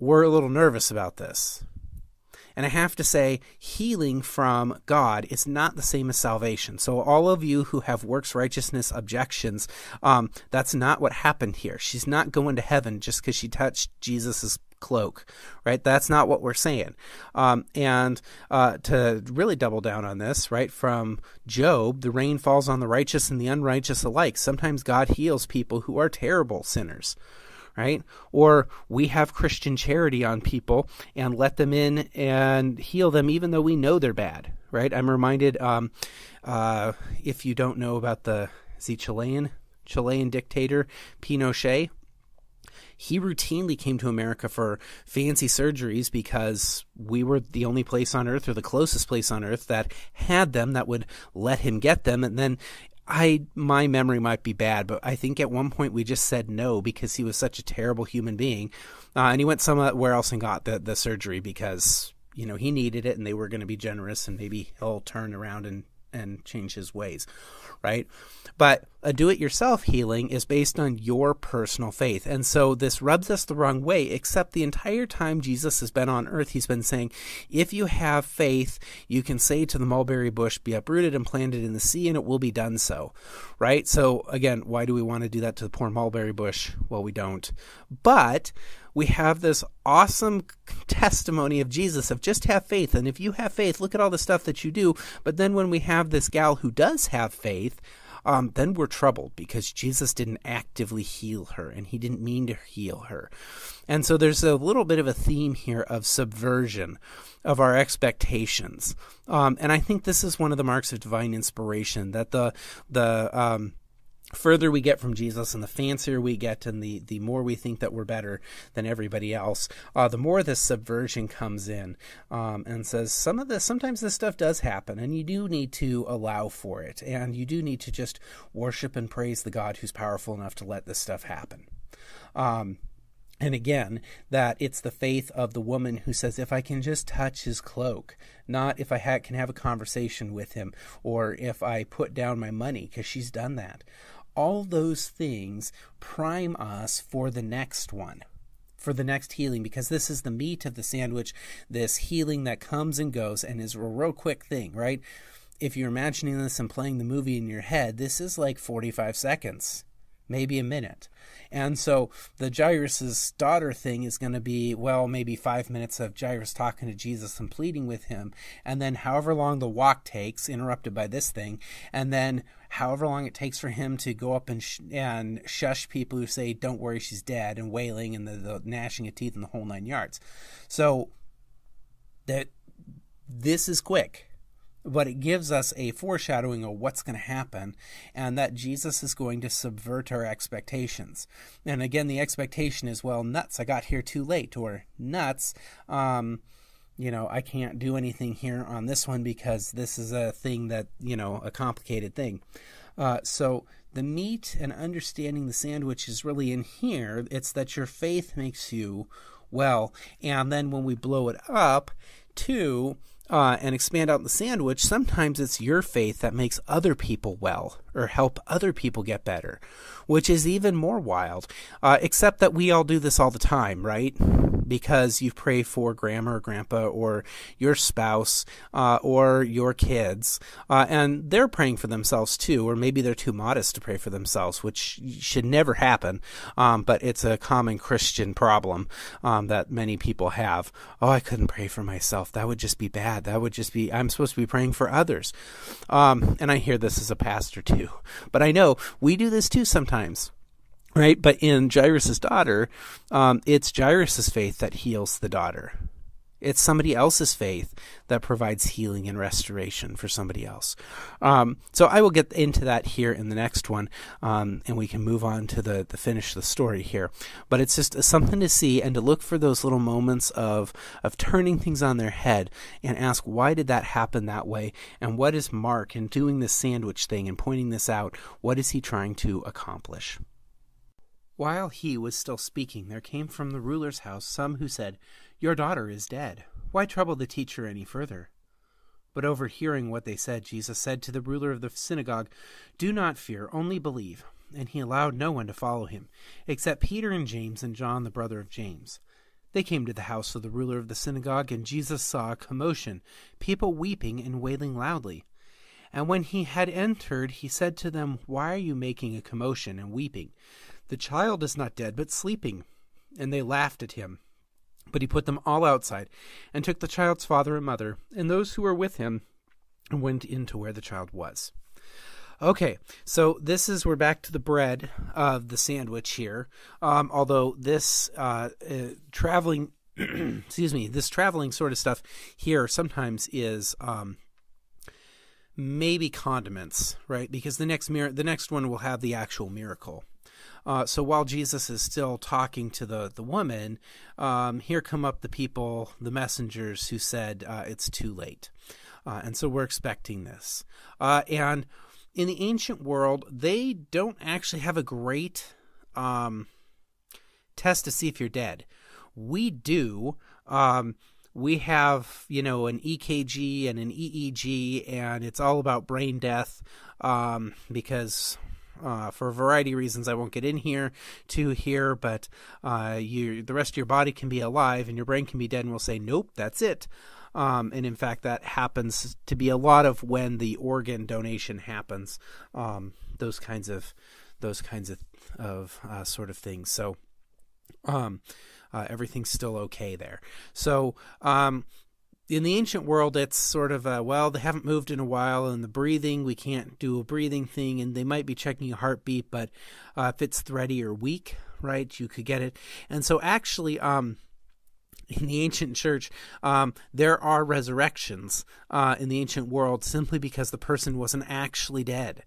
we're a little nervous about this. And I have to say, healing from God is not the same as salvation. So all of you who have works righteousness objections, that's not what happened here. She's not going to heaven just because she touched Jesus's cloak, right? That's not what we're saying. And to really double down on this, right, from Job, the rain falls on the righteous and the unrighteous alike. Sometimes God heals people who are terrible sinners, right? Or we have Christian charity on people and let them in and heal them even though we know they're bad, right? I'm reminded, if you don't know about the Chilean dictator Pinochet, he routinely came to America for fancy surgeries because we were the only place on earth, or the closest place on earth, that had them, that would let him get them. And then my memory might be bad, but I think at one point we just said no because he was such a terrible human being. And he went somewhere else and got the surgery because, he needed it and they were going to be generous, and maybe he'll turn around and change his ways, right? But a do-it-yourself healing is based on your personal faith. And so this rubs us the wrong way, except the entire time Jesus has been on earth, he's been saying, if you have faith, you can say to the mulberry bush, be uprooted and planted in the sea, and it will be done so, right? So again, why do we want to do that to the poor mulberry bush? Well, we don't. But we have this awesome testimony of Jesus of just have faith. And if you have faith, look at all the stuff that you do. But then when we have this gal who does have faith, then we're troubled because Jesus didn't actively heal her and he didn't mean to heal her. And so there's a little bit of a theme here of subversion of our expectations. And I think this is one of the marks of divine inspiration, that the further we get from Jesus and the fancier we get and the more we think that we're better than everybody else, the more this subversion comes in and says sometimes this stuff does happen and you do need to allow for it, and you do need to just worship and praise the God who's powerful enough to let this stuff happen. And again, that it's the faith of the woman who says, if I can just touch his cloak, not if I can have a conversation with him, or if I put down my money, because she's done that. All those things prime us for the next one, for the next healing, because this is the meat of the sandwich, this healing that comes and goes and is a real quick thing, right? If you're imagining this and playing the movie in your head, this is like 45 seconds. Maybe a minute. And so the Jairus' daughter thing is going to be, well, maybe 5 minutes of Jairus talking to Jesus and pleading with him, and then however long the walk takes, interrupted by this thing, and then however long it takes for him to go up and shush people who say, don't worry, she's dead, and wailing and the gnashing of teeth and the whole 9 yards. So that this is quick. But it gives us a foreshadowing of what's going to happen, and that Jesus is going to subvert our expectations. And again, the expectation is, well, nuts, I got here too late, or nuts, I can't do anything here on this one because this is a thing that, a complicated thing. So the meat and understanding the sandwich is really in here. It's that your faith makes you well, and then when we blow it up to and expand out the sandwich, sometimes it's your faith that makes other people well or help other people get better, which is even more wild, except that we all do this all the time, right? Because you pray for grandma or grandpa or your spouse or your kids, and they're praying for themselves too, or maybe they're too modest to pray for themselves, which should never happen, but it's a common Christian problem that many people have. Oh, I couldn't pray for myself. That would just be bad. That would just be, I'm supposed to be praying for others. And I hear this as a pastor too, but I know we do this too sometimes. Right, but in Jairus' daughter, it's Jairus' faith that heals the daughter. It's somebody else's faith that provides healing and restoration for somebody else. So I will get into that here in the next one, and we can move on to the finish of the story here. But it's just something to see and to look for those little moments of turning things on their head and ask, why did that happen that way? And what is Mark in doing this sandwich thing and pointing this out? What is he trying to accomplish? While he was still speaking, there came from the ruler's house some who said, "Your daughter is dead. Why trouble the teacher any further?" But overhearing what they said, Jesus said to the ruler of the synagogue, "Do not fear, only believe." And he allowed no one to follow him, except Peter and James and John, the brother of James. They came to the house of the ruler of the synagogue, and Jesus saw a commotion, people weeping and wailing loudly. And when he had entered, he said to them, "Why are you making a commotion and weeping? The child is not dead, but sleeping." And they laughed at him. But he put them all outside, and took the child's father and mother, and those who were with him, and went into where the child was. Okay, so we're back to the bread of the sandwich here. Although this traveling, this traveling sort of stuff here sometimes is maybe condiments, right? Because the next one will have the actual miracle. So while Jesus is still talking to the woman, here come up the people, the messengers who said it's too late. And so we're expecting this. And in the ancient world, they don't actually have a great test to see if you're dead. We do. We have, an EKG and an EEG, and it's all about brain death because... for a variety of reasons I won't get in here, but the rest of your body can be alive and your brain can be dead, and we'll say, nope, that's it. And in fact, that happens to be a lot of when the organ donation happens, those kinds of sort of things. So everything's still okay there. So in the ancient world, it's sort of, they haven't moved in a while, and the breathing, we can't do a breathing thing, and they might be checking a heartbeat, but if it's thready or weak, right, you could get it. And so actually, in the ancient church, there are resurrections in the ancient world simply because the person wasn't actually dead.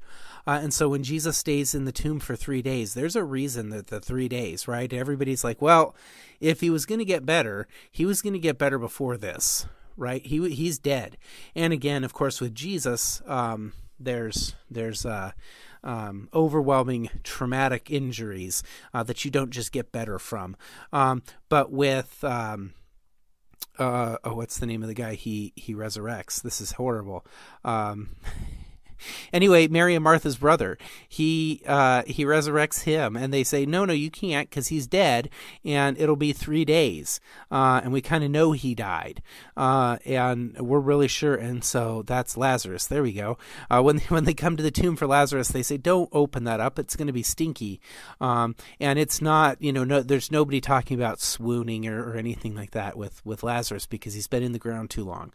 And so when Jesus stays in the tomb for 3 days, there's a reason that the 3 days, right? Everybody's like, well, if he was going to get better, he was going to get better before this, right? He's dead. And again, of course, with Jesus, there's overwhelming traumatic injuries that you don't just get better from. But with what's the name of the guy he resurrects? This is horrible. Anyway, Mary and Martha's brother, he resurrects him, and they say, no, you can't, because he's dead, and it'll be 3 days. And we kind of know he died, and we're really sure. And so that's Lazarus. There we go. When they come to the tomb for Lazarus, they say, don't open that up. It's going to be stinky. And it's not, there's nobody talking about swooning or anything like that with Lazarus, because he's been in the ground too long.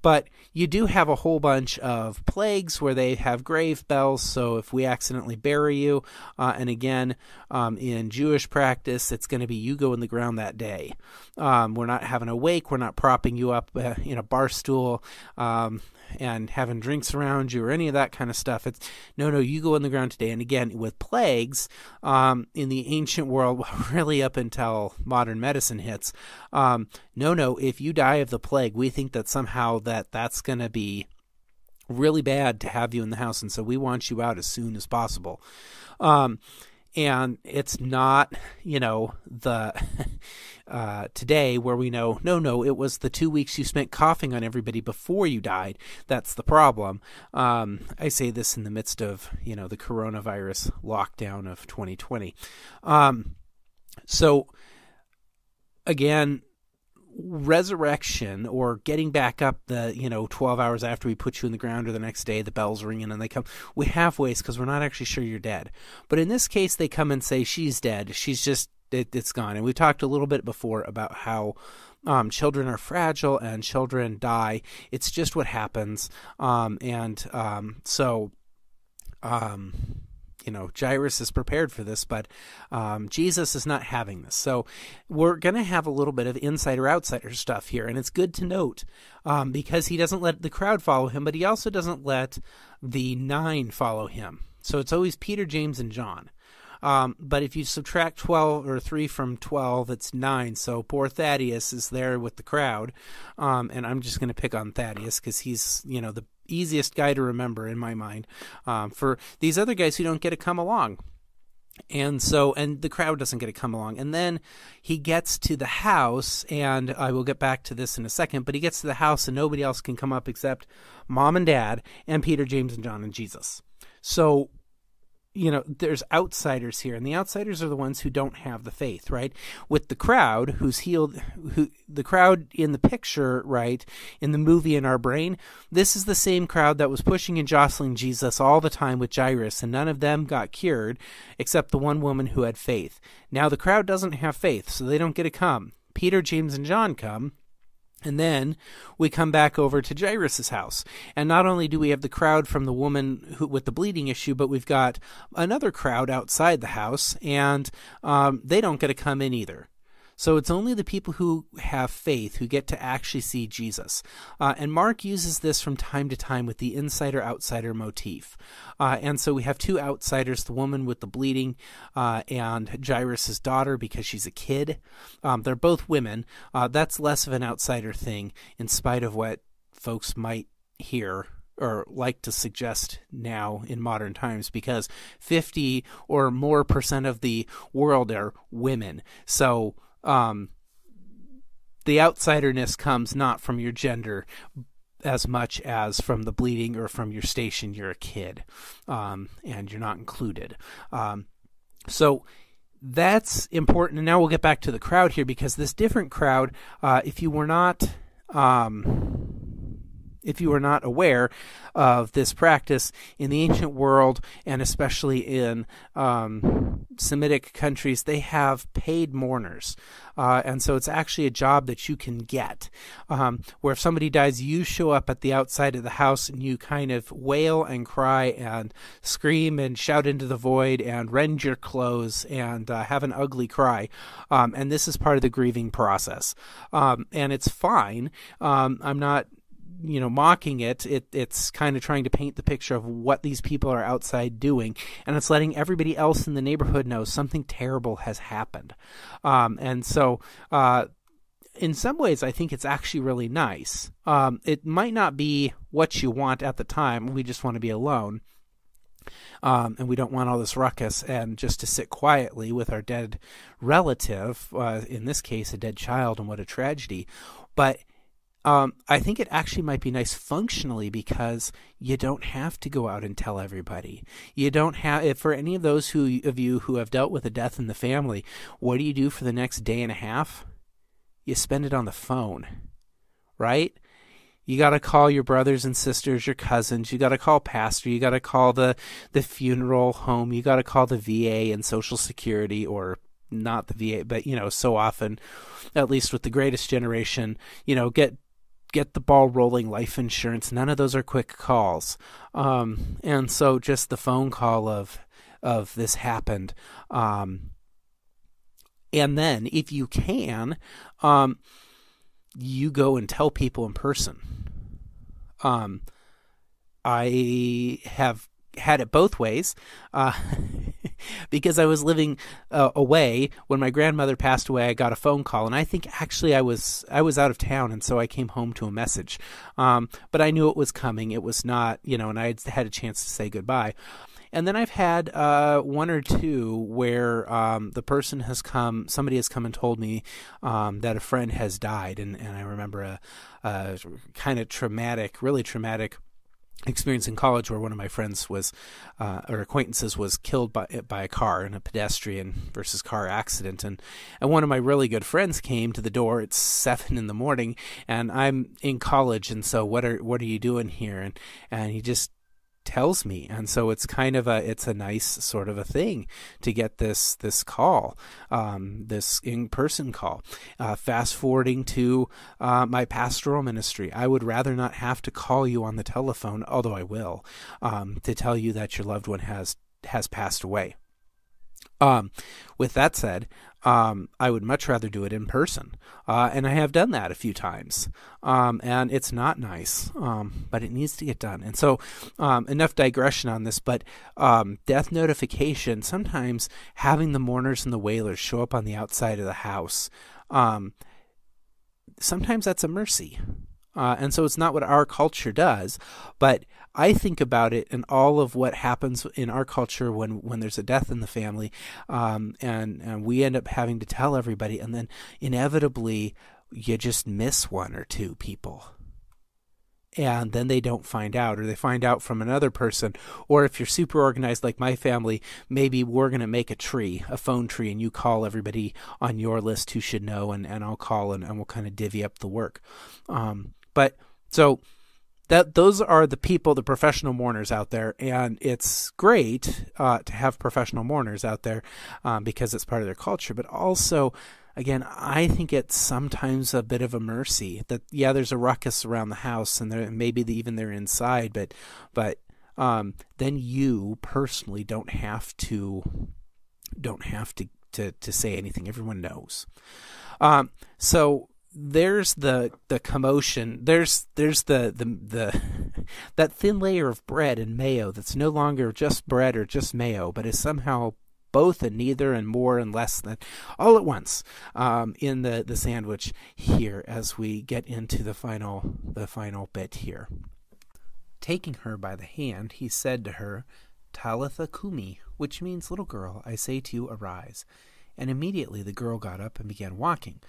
But you do have a whole bunch of plagues where they have grave bells. So if we accidentally bury you, and again, in Jewish practice, it's going to be you go in the ground that day. We're not having a wake. We're not propping you up in a bar stool and having drinks around you or any of that kind of stuff. It's no, you go in the ground today. And again, with plagues, in the ancient world, really up until modern medicine hits, if you die of the plague, we think that somehow that's going to be really bad to have you in the house, and so we want you out as soon as possible. And it's not, the today where we know, it was the 2 weeks you spent coughing on everybody before you died. That's the problem. I say this in the midst of, the coronavirus lockdown of 2020. So again, resurrection, or getting back up the 12 hours after we put you in the ground, or the next day the bell's ringing and they come, we have ways because we're not actually sure you're dead. But in this case, they come and say she's dead, she's just it's gone. And we talked a little bit before about how children are fragile and children die. It's just what happens. Jairus is prepared for this, but Jesus is not having this. So we're going to have a little bit of insider-outsider stuff here, and it's good to note because he doesn't let the crowd follow him, but he also doesn't let the 9 follow him. So it's always Peter, James, and John. But if you subtract 12 or 3 from 12, it's 9. So poor Thaddeus is there with the crowd. And I'm just going to pick on Thaddeus because he's, the easiest guy to remember in my mind, for these other guys who don't get to come along. And the crowd doesn't get to come along. And then he gets to the house, and I will get back to this in a second, but he gets to the house and nobody else can come up except Mom and Dad and Peter, James, and John and Jesus. So, there's outsiders here, and the outsiders are the ones who don't have the faith, right? With the crowd who's healed, the crowd in the picture, right, in the movie in our brain, this is the same crowd that was pushing and jostling Jesus all the time with Jairus, and none of them got cured except the one woman who had faith. Now the crowd doesn't have faith, so they don't get to come. Peter, James, and John come. And then we come back over to Jairus' house. And not only do we have the crowd from the woman with the bleeding issue, but we've got another crowd outside the house, and they don't get to come in either. So it's only the people who have faith who get to actually see Jesus. And Mark uses this from time to time with the insider-outsider motif. And so we have 2 outsiders, the woman with the bleeding and Jairus' daughter because she's a kid. They're both women. That's less of an outsider thing in spite of what folks might hear or like to suggest now in modern times, because 50 or more % of the world are women. So the outsiderness comes not from your gender as much as from the bleeding or from your station. You're a kid, and you're not included. So that's important. And now we'll get back to the crowd here, because this different crowd, if you were not if you are not aware of this practice, in the ancient world, and especially in Semitic countries, they have paid mourners. And so it's actually a job that you can get, where if somebody dies, you show up at the outside of the house and you kind of wail and cry and scream and shout into the void and rend your clothes and have an ugly cry. And this is part of the grieving process. And it's fine. I'm not mocking it. It's kind of trying to paint the picture of what these people are outside doing, and it's letting everybody else in the neighborhood know something terrible has happened. And so in some ways, I think it's actually really nice. It might not be what you want at the time. We just want to be alone. And we don't want all this ruckus and just to sit quietly with our dead relative, in this case, a dead child, and what a tragedy. But I think it actually might be nice functionally because you don't have to go out and tell everybody. You don't have, for any of those of you who have dealt with a death in the family, what do you do for the next day and a half? You spend it on the phone, right? You got to call your brothers and sisters, your cousins. You got to call pastor. You got to call the funeral home. You got to call the VA and Social Security, or not the VA, but so often, at least with the greatest generation, get the ball rolling, life insurance. None of those are quick calls. And so just the phone call of this happened. And then if you can, you go and tell people in person. I have had it both ways, because I was living away when my grandmother passed away. I got a phone call, and I think actually I was out of town, and so I came home to a message. But I knew it was coming. It was not, and I had a chance to say goodbye. And then I've had one or two where somebody has come and told me that a friend has died, and I remember a kind of really traumatic experience in college where one of my friends was, or acquaintances was killed by a car in a pedestrian versus car accident. And one of my really good friends came to the door at 7 a.m, and I'm in college. And so what are you doing here? And he just tells me. And so it's kind of it's a nice sort of a thing to get this call, this in-person call. Fast forwarding to my pastoral ministry, I would rather not have to call you on the telephone, although I will, to tell you that your loved one has passed away. With that said, I would much rather do it in person. And I have done that a few times. And it's not nice, but it needs to get done. And so, enough digression on this, but death notification, sometimes having the mourners and the wailers show up on the outside of the house, sometimes that's a mercy. And so it's not what our culture does, but I think about it and all of what happens in our culture when there's a death in the family, and we end up having to tell everybody, and then inevitably you just miss one or two people. And then they don't find out, or they find out from another person. Or if you're super organized like my family, maybe we're going to make a phone tree, and you call everybody on your list who should know, and I'll call, and we'll kind of divvy up the work. But so those are the people, the professional mourners out there, and it's great to have professional mourners out there because it's part of their culture. But also, again, I think it's sometimes a bit of a mercy that, yeah, there's a ruckus around the house, and maybe even they're inside, but then you personally don't have to say anything. Everyone knows. So there's the commotion. There's the that thin layer of bread and mayo that's no longer just bread or just mayo, but is somehow both and neither and more and less than all at once in the sandwich here as we get into the final bit here. Taking her by the hand, he said to her, "Talitha Kumi," which means, "Little girl, I say to you, arise." And immediately the girl got up and began walking,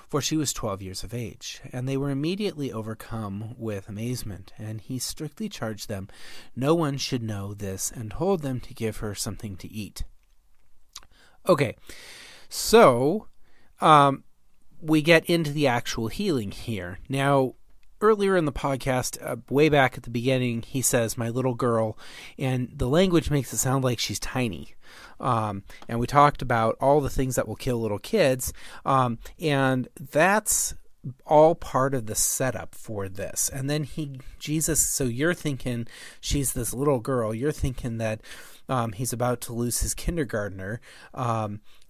for she was 12 years of age. And they were immediately overcome with amazement. And he strictly charged them no one should know this, and told them to give her something to eat. Okay, so we get into the actual healing here. Now, earlier in the podcast, way back at the beginning, he says, "My little girl," and the language makes it sound like she's tiny. And we talked about all the things that will kill little kids, and that's all part of the setup for this. And then Jesus, so you're thinking she's this little girl. You're thinking that he's about to lose his kindergartner.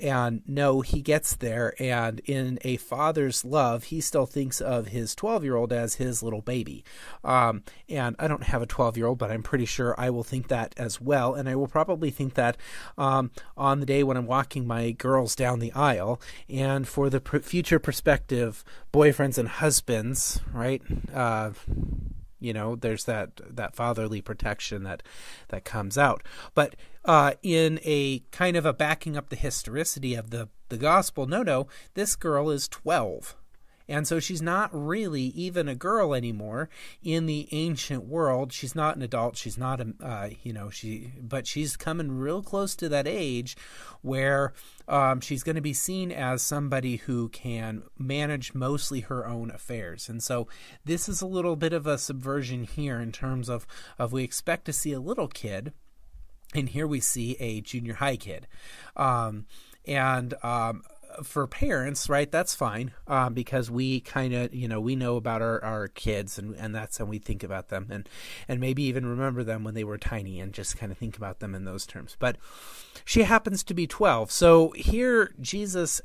And no, he gets there, and in a father's love, he still thinks of his 12-year-old as his little baby. And I don't have a 12-year-old, but I'm pretty sure I will think that as well. And I will probably think that on the day when I'm walking my girls down the aisle. And for the future prospective boyfriends and husbands, right? There's that fatherly protection that comes out. But in a kind of a backing up the historicity of the gospel, no, this girl is 12. And so she's not really even a girl anymore in the ancient world. She's not an adult. She's not but she's coming real close to that age where she's going to be seen as somebody who can manage mostly her own affairs. And so this is a little bit of a subversion here in terms of we expect to see a little kid, and here we see a junior high kid. For parents, right, that's fine, because we kind of, we know about our kids, and that's how we think about them, and maybe even remember them when they were tiny and just kind of think about them in those terms. But she happens to be 12. So here Jesus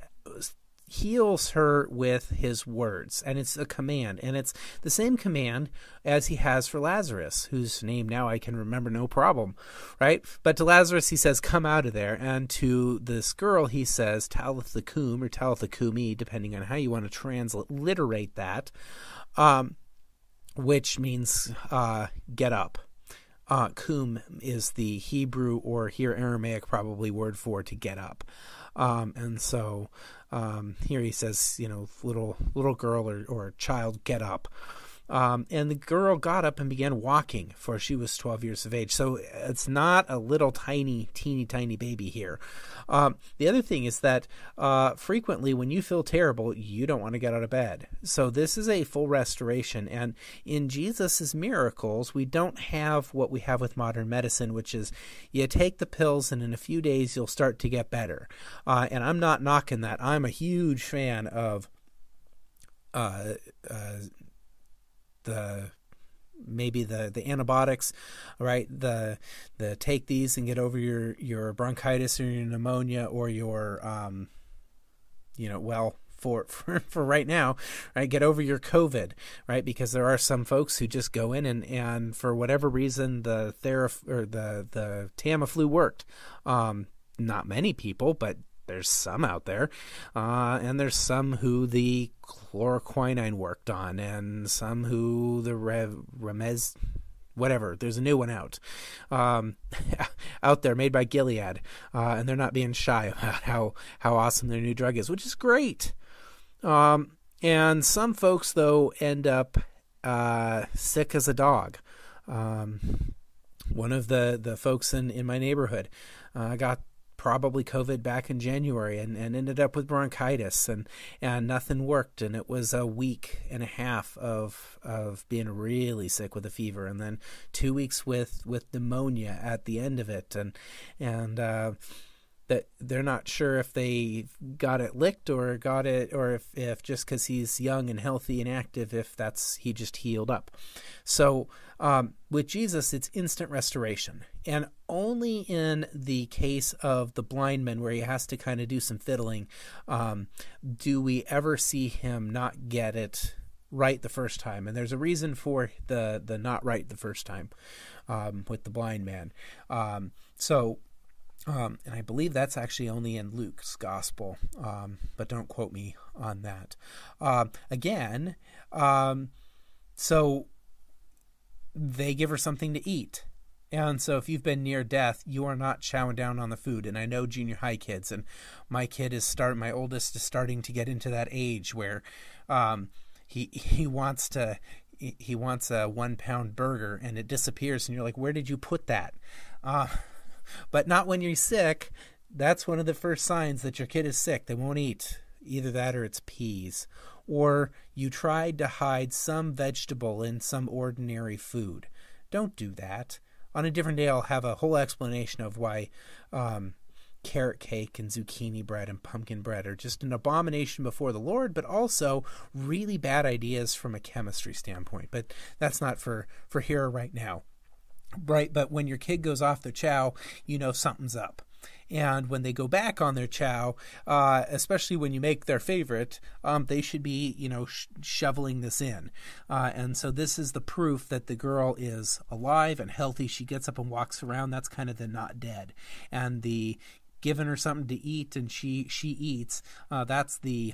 heals her with his words, and it's a command, and it's the same command as he has for Lazarus, whose name now I can remember no problem, right? But to Lazarus he says, "Come out of there," and to this girl he says, "Talitha cum," or Talitha cumi, depending on how you want to transliterate that, which means get up. Cum is the Hebrew, or here Aramaic probably, word for to get up. And so here he says, little girl or child, get up. And the girl got up and began walking, for she was 12 years of age. So it's not a little teeny tiny baby here. The other thing is that frequently when you feel terrible, you don't want to get out of bed. So this is a full restoration. And in Jesus's miracles, we don't have what we have with modern medicine, which is you take the pills and in a few days you'll start to get better. And I'm not knocking that. I'm a huge fan of the antibiotics, right? The take these and get over your bronchitis or your pneumonia or your for right now, right? Get over your COVID, right? Because there are some folks who just go in and for whatever reason the Tamiflu worked. Not many people, but there's some out there, and there's some who the chloroquine worked on, and some who the Remez, whatever. There's a new one out there made by Gilead, and they're not being shy about how awesome their new drug is, which is great. And some folks though end up sick as a dog. One of the folks in my neighborhood got probably COVID back in January and ended up with bronchitis and nothing worked, and it was a week and a half of being really sick with a fever, and then 2 weeks with pneumonia at the end of it, and that they're not sure if they got it licked or got it, or if just because he's young and healthy and active, if he just healed up. So with Jesus, it's instant restoration. And only in the case of the blind man, where he has to kind of do some fiddling, do we ever see him not get it right the first time. And there's a reason for the not right the first time with the blind man. And I believe that's actually only in Luke's gospel, but don't quote me on that. So they give her something to eat. And so if you've been near death, you are not chowing down on the food. And I know junior high kids, and my oldest is starting to get into that age where he wants a 1 pound burger and it disappears, and you're like, where did you put that? But not when you're sick. That's one of the first signs that your kid is sick. They won't eat either that or it's peas or you tried to hide some vegetable in some ordinary food. Don't do that. On a different day, I'll have a whole explanation of why carrot cake and zucchini bread and pumpkin bread are just an abomination before the Lord, but also really bad ideas from a chemistry standpoint. But that's not for here or right now. Right, but when your kid goes off their chow, you know something's up. And when they go back on their chow, especially when you make their favorite, they should be, shoveling this in. And so this is the proof that the girl is alive and healthy. She gets up and walks around. That's kind of the not dead. And the giving her something to eat and she eats, that's the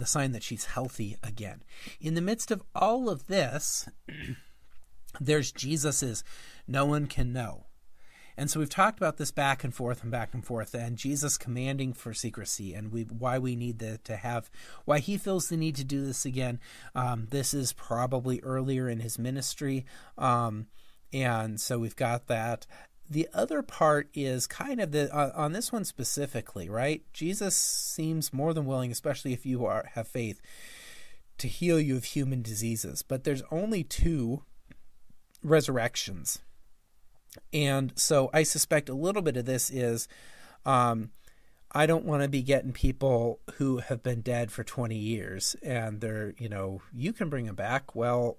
sign that she's healthy again. In the midst of all of this, there's Jesus's no one can know. And so we've talked about this back and forth, and Jesus commanding for secrecy, and why we need why he feels the need to do this again. This is probably earlier in his ministry, and so we've got that. The other part is kind of on this one specifically, right? Jesus seems more than willing, especially if you have faith, to heal you of human diseases. But there's only 2 resurrections. And so I suspect a little bit of this is I don't want to be getting people who have been dead for 20 years and they're, you can bring them back. Well,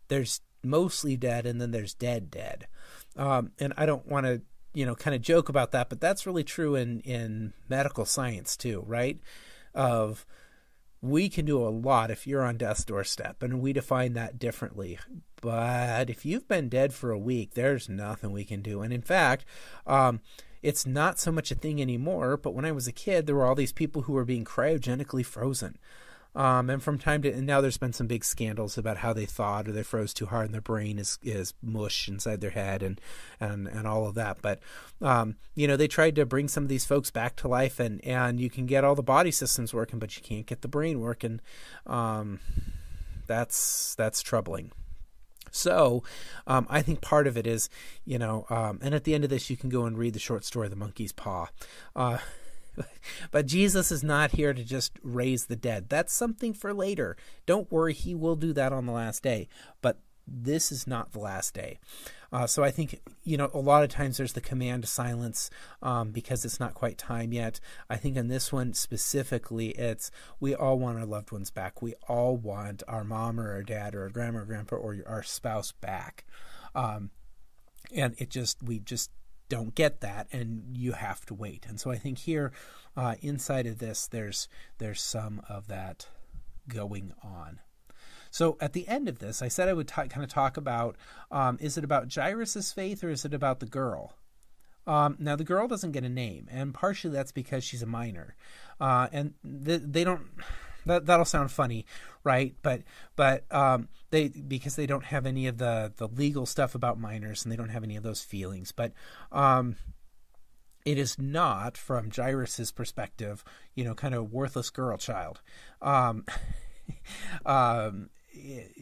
there's mostly dead and then there's dead. And I don't want to, kind of joke about that, but that's really true in medical science too, right? We can do a lot if you're on death's doorstep, and we define that differently. But if you've been dead for a week, there's nothing we can do. And in fact, it's not so much a thing anymore, but when I was a kid, there were all these people who were being cryogenically frozen. And from time to, and now there's been some big scandals about how they thought or they froze too hard and their brain is mush inside their head and all of that. But, they tried to bring some of these folks back to life and you can get all the body systems working, but you can't get the brain working. That's troubling. So I think part of it is, and at the end of this, you can go and read the short story, The Monkey's Paw. But Jesus is not here to just raise the dead. That's something for later. Don't worry, he will do that on the last day. But this is not the last day. So I think, a lot of times there's the command to silence because it's not quite time yet. I think in this one specifically, we all want our loved ones back. We all want our mom or our dad or our grandma or grandpa or our spouse back. And we just don't get that, and you have to wait. And so I think here, inside of this, there's some of that going on. So at the end of this, I said I would kind of talk about, is it about Jairus' faith or is it about the girl? Now, the girl doesn't get a name, and partially that's because she's a minor. And they don't... That'll sound funny, right? But because they don't have any of the legal stuff about minors, and they don't have any of those feelings. But it is not, from Jairus' perspective, kind of worthless girl child.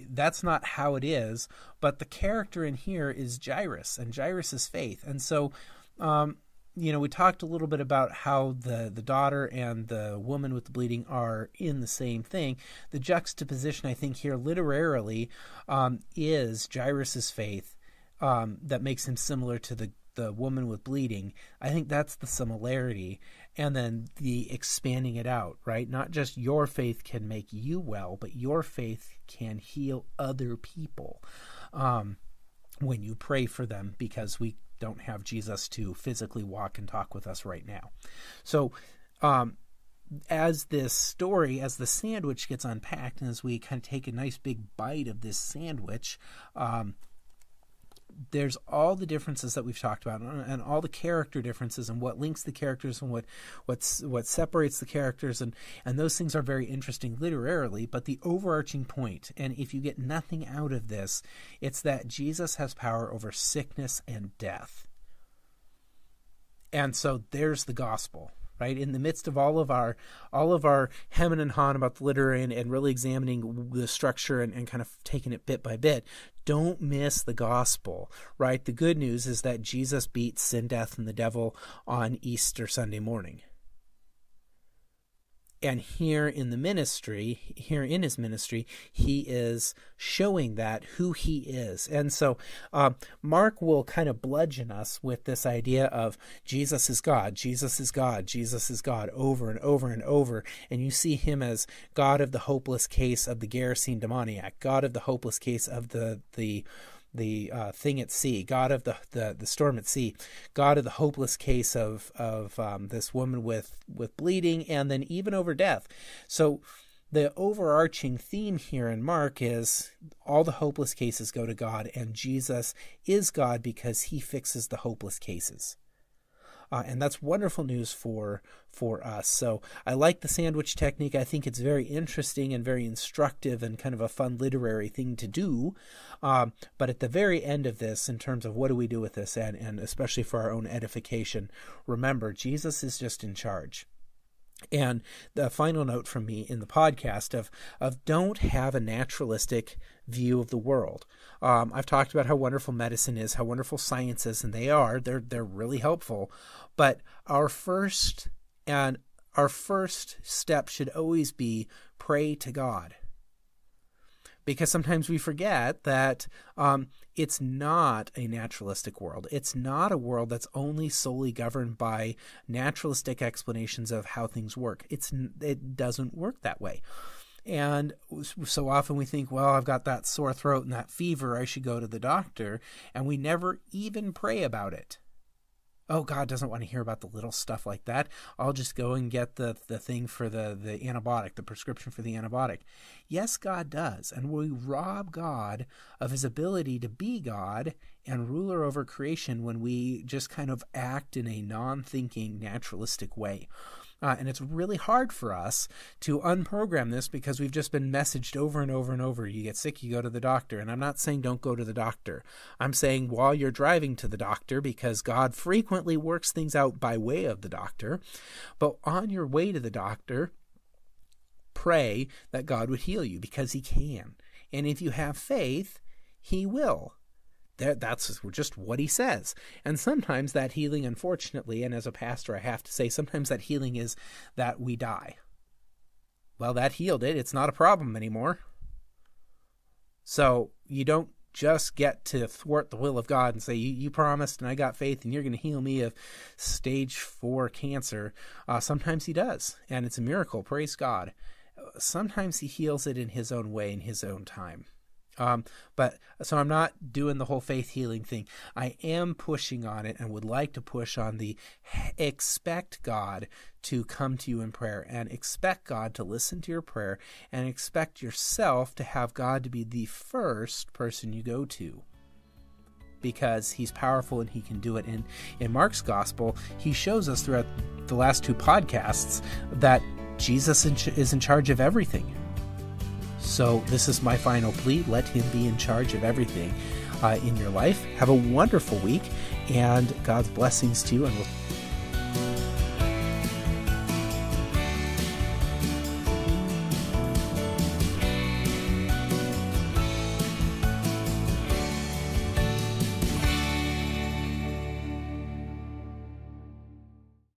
That's not how it is. But the character in here is Jairus and Jairus' faith, and so. We talked a little bit about how the daughter and the woman with the bleeding are in the same thing. The juxtaposition, I think, here literarily is Jairus' faith that makes him similar to the woman with bleeding. I think that's the similarity. And then the expanding it out, right? Not just your faith can make you well, but your faith can heal other people when you pray for them, because we don't have Jesus to physically walk and talk with us right now. So as this story, as the sandwich gets unpacked, and as we kind of take a nice big bite of this sandwich, there's all the differences that we've talked about, and all the character differences, and what links the characters, and what separates the characters, and those things are very interesting literarily. But the overarching point, and if you get nothing out of this, it's that Jesus has power over sickness and death. And so there's the gospel. Right, in the midst of all of our hemming and hawing about the literary and really examining the structure and kind of taking it bit by bit, don't miss the gospel. Right, the good news is that Jesus beat sin, death, and the devil on Easter Sunday morning. And here in his ministry, he is showing that who he is. And so Mark will kind of bludgeon us with this idea of Jesus is God, Jesus is God, Jesus is God, over and over and over. And you see him as God of the hopeless case of the Gerasene demoniac, God of the hopeless case of the thing at sea, God of the storm at sea, God of the hopeless case of this woman with bleeding, and then even over death. So the overarching theme here in Mark is all the hopeless cases go to God, and Jesus is God because he fixes the hopeless cases. And that's wonderful news for us. So I like the sandwich technique. I think it's very interesting and very instructive and kind of a fun literary thing to do. But at the very end of this, in terms of what do we do with this, and especially for our own edification, remember, Jesus is just in charge. And the final note from me in the podcast of don't have a naturalistic view of the world. I've talked about how wonderful medicine is, how wonderful science is, and they're really helpful. But our first step should always be pray to God. Because sometimes we forget that it's not a naturalistic world. It's not a world that's only solely governed by naturalistic explanations of how things work. It doesn't work that way. And so often we think, well, I've got that sore throat and that fever, I should go to the doctor. And we never even pray about it. Oh, God doesn't want to hear about the little stuff like that. I'll just go and get the thing for the antibiotic, the prescription for the antibiotic. Yes, God does. And we rob God of his ability to be God and ruler over creation when we just kind of act in a non-thinking, naturalistic way. And it's really hard for us to unprogram this because we've just been messaged over and over and over. You get sick, you go to the doctor. And I'm not saying don't go to the doctor. I'm saying while you're driving to the doctor, because God frequently works things out by way of the doctor, but on your way to the doctor, pray that God would heal you because he can. And if you have faith, he will. That's just what he says. And sometimes that healing, unfortunately, and as a pastor I have to say, sometimes that healing is that we die. Well, that healed it. It's not a problem anymore. So you don't just get to thwart the will of God and say, you promised and I got faith and you're going to heal me of stage 4 cancer. Sometimes he does, and it's a miracle. Praise God. Sometimes he heals it in his own way, in his own time. But so I'm not doing the whole faith healing thing. I am pushing on it and would like to push on the expect God to come to you in prayer, and expect God to listen to your prayer, and expect yourself to have God to be the first person you go to, because he's powerful and he can do it. And in Mark's gospel, he shows us throughout the last 2 podcasts that Jesus is in charge of everything. So this is my final plea. Let him be in charge of everything in your life. Have a wonderful week, and God's blessings to you, and we'll